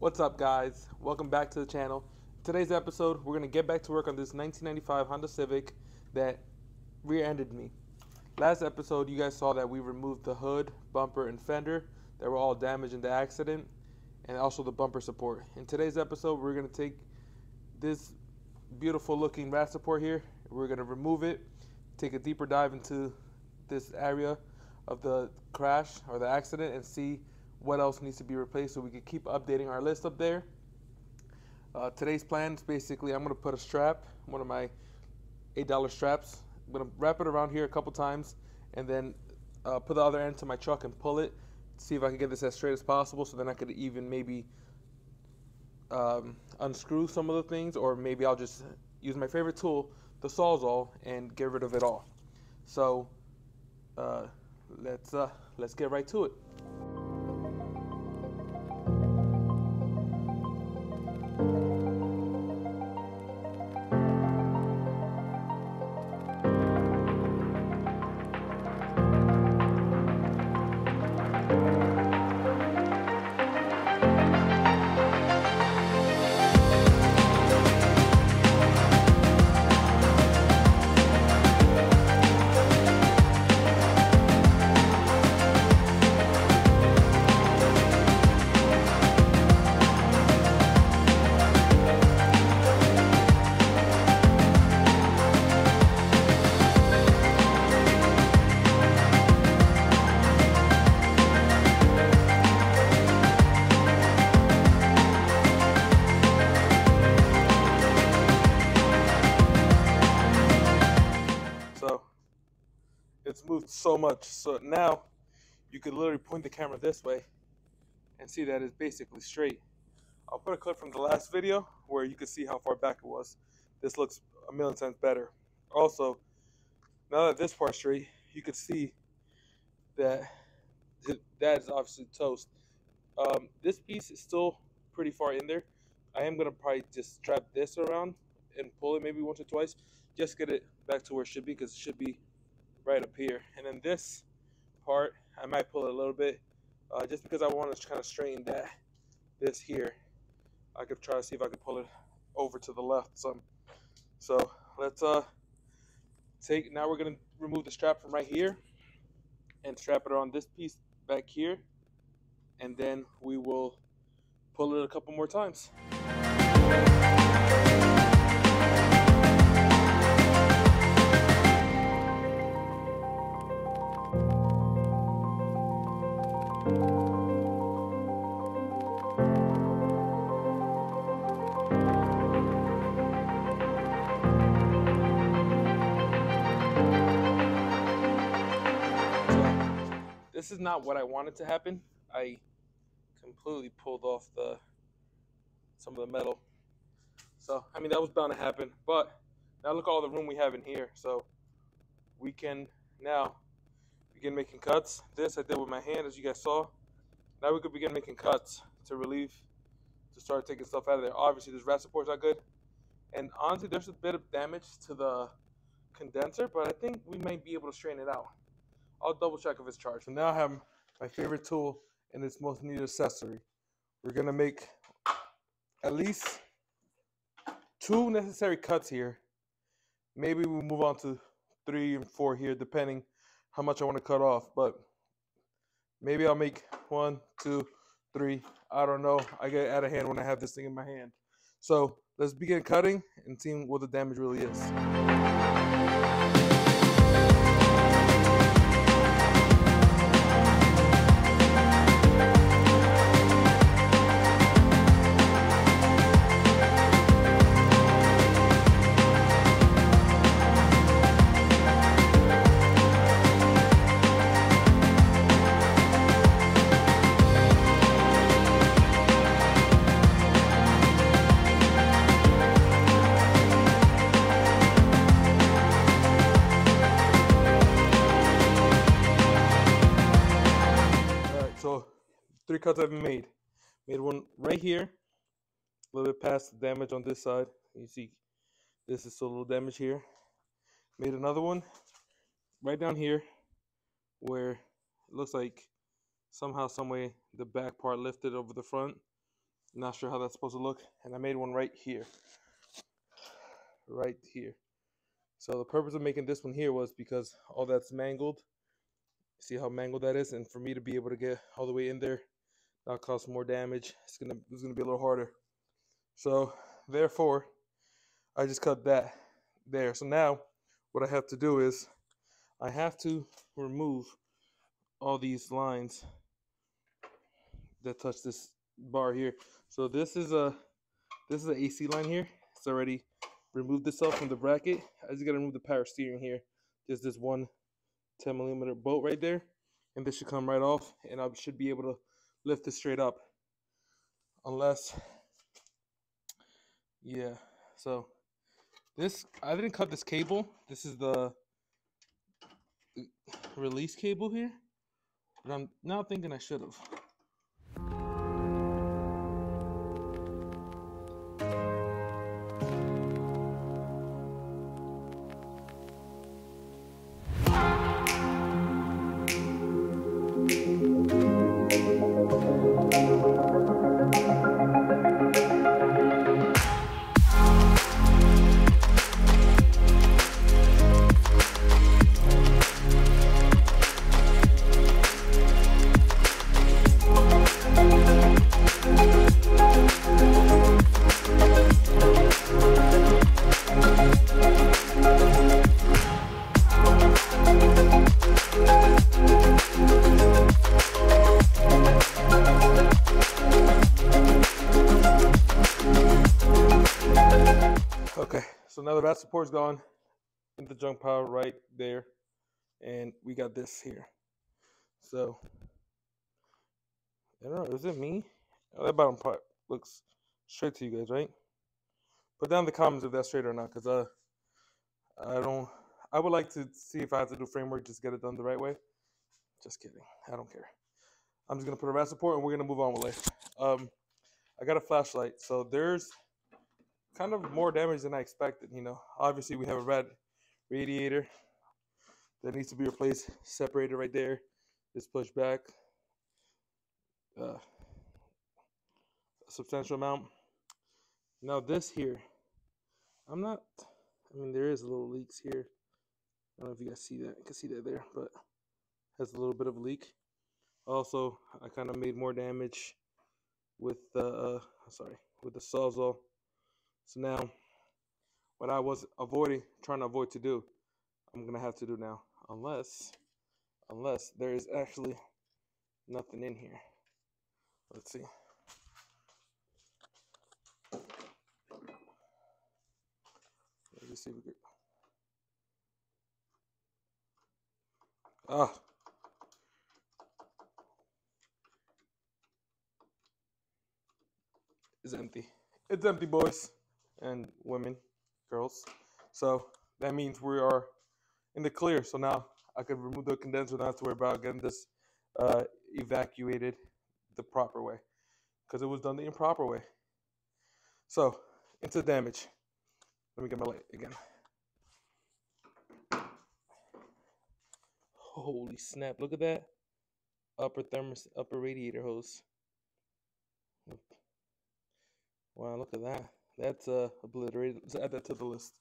What's up, guys? Welcome back to the channel. Today's episode, we're going to get back to work on this 1995 Honda Civic that rear-ended me. Last episode, you guys saw that we removed the hood, bumper, and fender that were all damaged in the accident, and also the bumper support. In today's episode, we're going to take this beautiful looking rat support here, we're going to remove it, take a deeper dive into this area of the crash or the accident, and see what else needs to be replaced so we can keep updating our list up there. Today's plan is basically I'm going to put a strap, one of my $8 straps. I'm going to wrap it around here a couple times and then put the other end to my truck and pull it, see if I can get this as straight as possible, so then I could even maybe unscrew some of the things, or maybe I'll just use my favorite tool, the Sawzall, and get rid of it all. So let's get right to it. So it's moved so much, so now you could literally point the camera this way and see that it's basically straight. I'll put a clip from the last video where you can see how far back it was. This looks a million times better. Also, now that this part's straight, you can see that that is obviously toast. This piece is still pretty far in there. I am gonna probably just strap this around and pull it maybe once or twice, just get it back to where it should be, because it should be right up here. And then this part, I might pull it a little bit, just because I want to kind of straighten this here. I could try to see if I could pull it over to the left some. So let's now we're gonna remove the strap from right here and strap it on this piece back here, and then we will pull it a couple more times. This is not what I wanted to happen. I completely pulled off some of the metal. So, I mean, that was bound to happen. But now look at all the room we have in here. So we can now begin making cuts. This I did with my hand, as you guys saw. Now we could begin making cuts to start taking stuff out of there. Obviously, this rat support's not good. And honestly, there's a bit of damage to the condenser, but I think we might be able to straighten it out. I'll double check if it's charged. So now I have my favorite tool and its most needed accessory. We're gonna make at least 2 necessary cuts here. Maybe we'll move on to 3 and 4 here, depending how much I want to cut off. But maybe I'll make 1, 2, 3. I don't know. I get out of hand when I have this thing in my hand. So let's begin cutting and seeing what the damage really is. So 3 cuts I've made. Made one right here, a little bit past the damage on this side. You see this is still a little damage here. Made another one right down here where it looks like somehow, some way, the back part lifted over the front. Not sure how that's supposed to look. And I made one right here. Right here. So the purpose of making this one here was because all that's mangled. See how mangled that is? And for me to be able to get all the way in there, that'll cause more damage. It's gonna be a little harder. So therefore, I just cut that there. So now what I have to do is I have to remove all these lines that touch this bar here. So this is a AC line here. It's already removed itself from the bracket. I just gotta remove the power steering here. Just this one 10mm bolt right there, and this should come right off, and I should be able to lift it straight up. Unless, yeah. So this, I didn't cut this cable. This is the release cable here, but I'm now thinking I should have. Okay, so now the back support's gone, and the junk pile right there, and we got this here. So I don't know, is it me? Oh, that bottom part looks straight to you guys, right? Put down in the comments if that's straight or not, because I would like to see if I have to do framework, just get it done the right way. Just kidding, I don't care. I'm just gonna put a back support and we're gonna move on with life. I got a flashlight, so there's kind of more damage than I expected. You know, obviously we have a red radiator that needs to be replaced, separated right there. Just pushed back a substantial amount. Now this here, I mean, there is a little leaks here. I don't know if you guys see that. You can see that there, but has a little bit of a leak. Also, I kind of made more damage with the with the Sawzall. So now, what I was trying to avoid to do, I'm gonna have to do now, unless there is actually nothing in here. Let's see. Let's see if we can. Ah. It's empty. It's empty, boys and women, girls. So that means we are in the clear. So now I could remove the condenser, not have to worry about getting this evacuated the proper way, because it was done the improper way. So into damage. Let me get my light again. Holy snap, look at that. Upper radiator hose. Wow, look at that. That's obliterated. Let's add that to the list.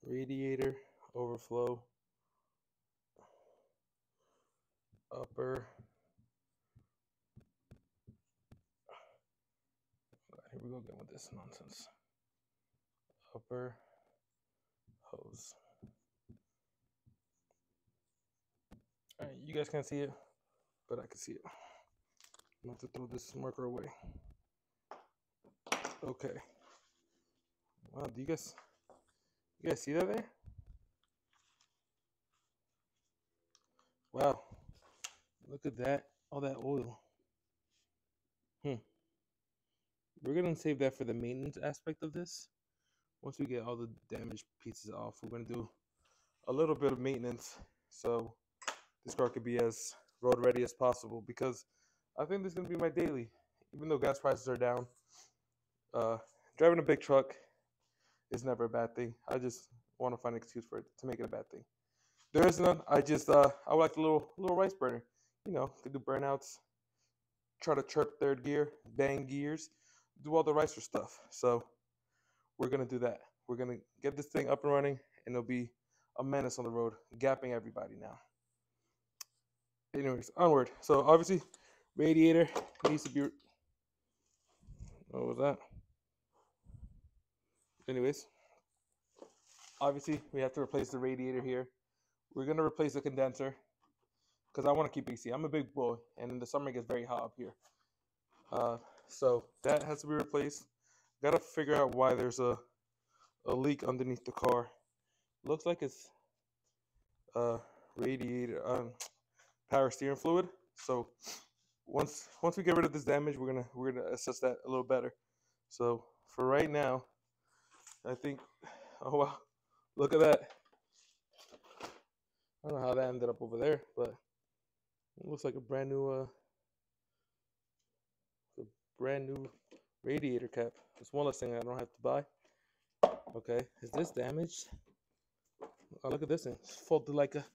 Radiator overflow. Upper. Here we go again with this nonsense. Upper hose. Alright, you guys can't see it, but I can see it. I'm going to have to throw this marker away. Okay. Wow, do you guys see that there? Wow. Look at that. All that oil. We're going to save that for the maintenance aspect of this. Once we get all the damaged pieces off, we're going to do a little bit of maintenance so this car could be as road ready as possible, because I think this is going to be my daily. Even though gas prices are down, driving a big truck is never a bad thing. I just want to find an excuse for it to make it a bad thing. There is none. I would like a little rice burner. could do burnouts, try to chirp third gear, bang gears, do all the Ricer stuff. So we're gonna do that. We're gonna get this thing up and running, and it'll be a menace on the road, gapping everybody now. Anyways, onward. So obviously, radiator needs to be. What was that? Anyways, obviously we have to replace the radiator here. We're gonna replace the condenser because I want to keep AC. I'm a big boy, and in the summer it gets very hot up here. So that has to be replaced. Gotta figure out why there's a leak underneath the car. Looks like it's radiator power steering fluid. So once we get rid of this damage, we're gonna assess that a little better. So for right now, I think, oh wow, look at that. I don't know how that ended up over there, but it looks like a brand new radiator cap. It's one less thing I don't have to buy. Okay, is this damaged? Oh, look at this thing. It's folded like a.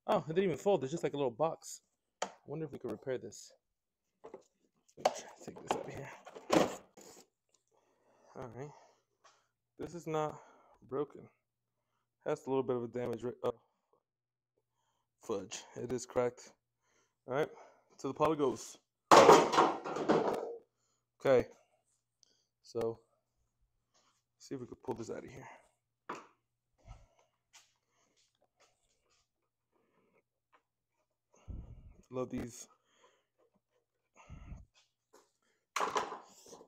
Oh, it didn't even fold. It's just like a little box. I wonder if we could repair this. Let me try to take this out of here. All right. This is not broken. Has a little bit of a damage. Oh, fudge. It is cracked. All right. To the pot it goes. Okay. So, see if we could pull this out of here. Love these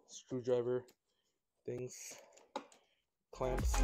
screwdriver things, clamps.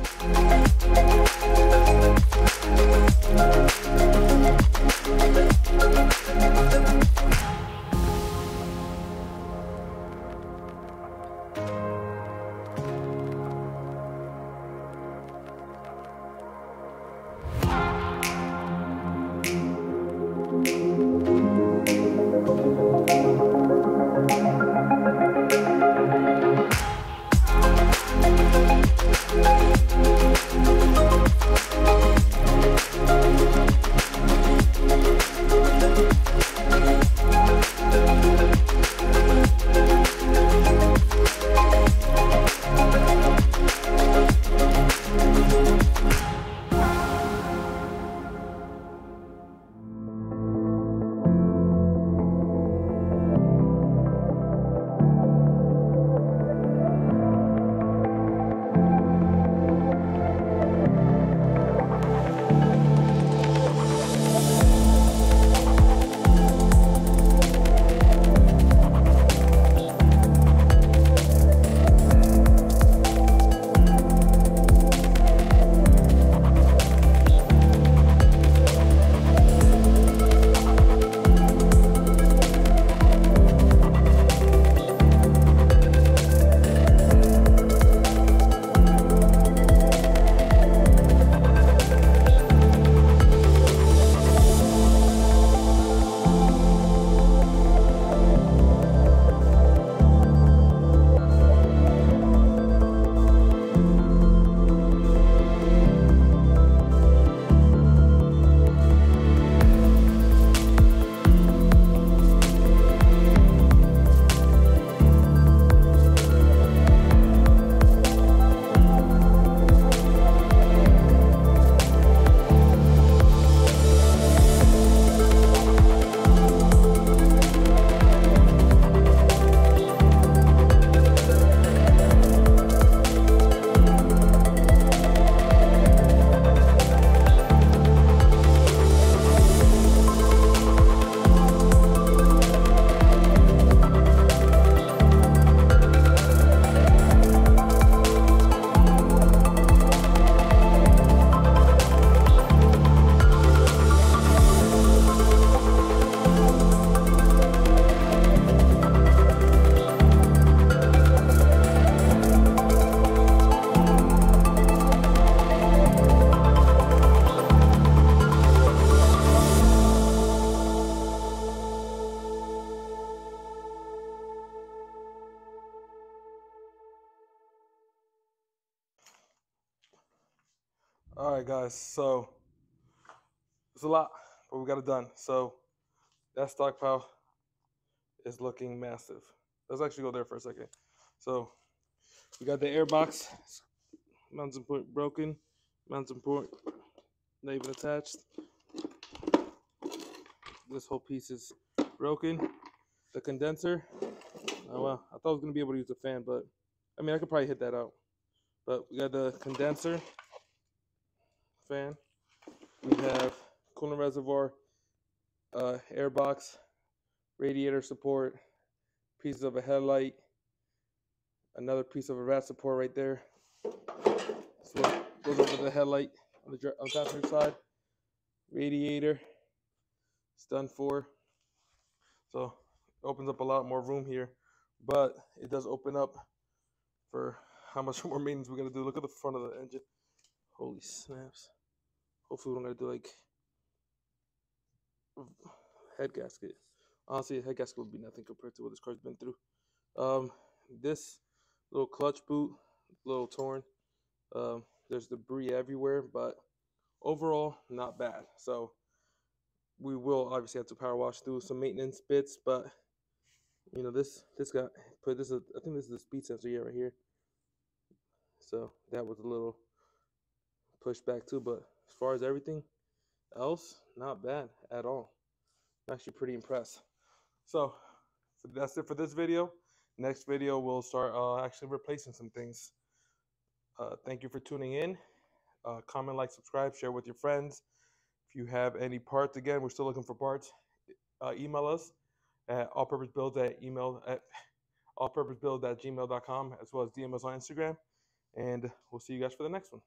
All right, guys. So it's a lot, but we got it done. So that stockpile is looking massive. Let's actually go there for a second. So we got the air box, mounting point broken, mounting point not even attached. This whole piece is broken. The condenser, oh well, I thought I was gonna be able to use the fan, but I mean I could probably hit that out. But we got the condenser fan. We have coolant reservoir, air box, radiator support, pieces of a headlight, another piece of a rat support right there. So it goes over the headlight on the passenger side. Radiator, it's done for. So it opens up a lot more room here, but it does open up for how much more maintenance we're gonna do. Look at the front of the engine. Holy snaps. Hopefully we're gonna do like head gasket. Honestly, a head gasket would be nothing compared to what this car's been through. This little clutch boot, a little torn. There's debris everywhere, but overall, not bad. So we will obviously have to power wash through some maintenance bits, but you know this got put this is, I think this is the speed sensor here right here. So that was a little pushback too, but as far as everything else, not bad at all. I'm actually pretty impressed. So that's it for this video. Next video we'll start actually replacing some things. Thank you for tuning in. Comment, like, subscribe, share with your friends. If you have any parts, again, we're still looking for parts. Email us at allpurposebuild@gmail.com, as well as DM us on Instagram. And we'll see you guys for the next one.